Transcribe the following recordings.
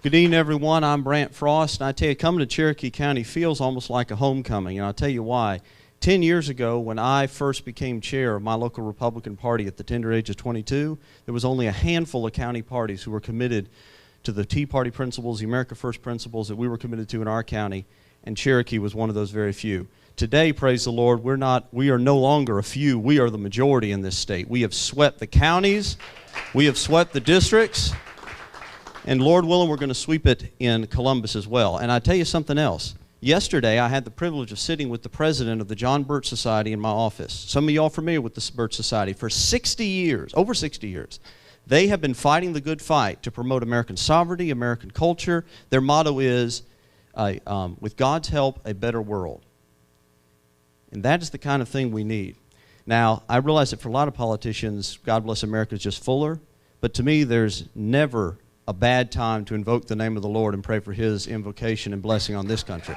Good evening, everyone. I'm Brant Frost, and I tell you, coming to Cherokee County feels almost like a homecoming, and I'll tell you why. 10 years ago, when I first became chair of my local Republican Party at the tender age of 22, there was only a handful of county parties who were committed to the Tea Party principles, the America First principles that we were committed to in our county, and Cherokee was one of those very few. Today, praise the Lord, we are no longer a few, we are the majority in this state. We have swept the counties, we have swept the districts, and Lord willing, we're going to sweep it in Columbus as well. And I tell you something else. Yesterday, I had the privilege of sitting with the president of the John Birch Society in my office. Some of y'all are familiar with the Birch Society. For 60 years, over 60 years, they have been fighting the good fight to promote American sovereignty, American culture. Their motto is, with God's help, a better world. And that is the kind of thing we need. Now, I realize that for a lot of politicians, God bless America is just fuller. But to me, there's never a bad time to invoke the name of the Lord and pray for His invocation and blessing on this country.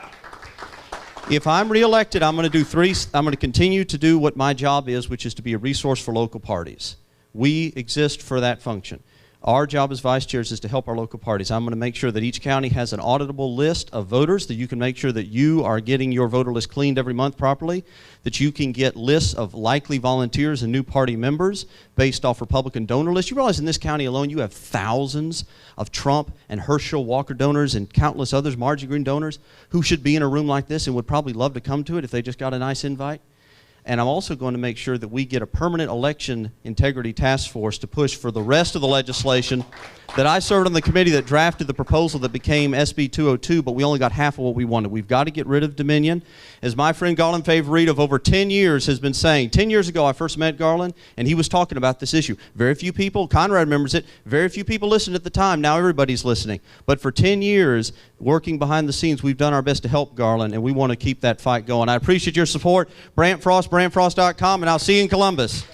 If I'm reelected, I'm going to continue to do what my job is, which is to be a resource for local parties. We exist for that function. Our job as vice chairs is to help our local parties. I'm going to make sure that each county has an auditable list of voters, that you can make sure that you are getting your voter list cleaned every month properly, that you can get lists of likely volunteers and new party members based off Republican donor lists. You realize in this county alone you have thousands of Trump and Herschel Walker donors and countless others, Marjorie Green donors, who should be in a room like this and would probably love to come to it if they just got a nice invite. And I'm also going to make sure that we get a permanent election integrity task force to push for the rest of the legislation that I served on the committee that drafted the proposal that became SB 202, but we only got half of what we wanted. We've got to get rid of Dominion. As my friend Garland Favorite of over 10 years has been saying, 10 years ago I first met Garland, and he was talking about this issue. Very few people, Conrad remembers it, very few people listened at the time. Now everybody's listening. But for 10 years, working behind the scenes, we've done our best to help Garland, and we want to keep that fight going. I appreciate your support. Brant Frost, BrantFrost.com, and I'll see you in Columbus.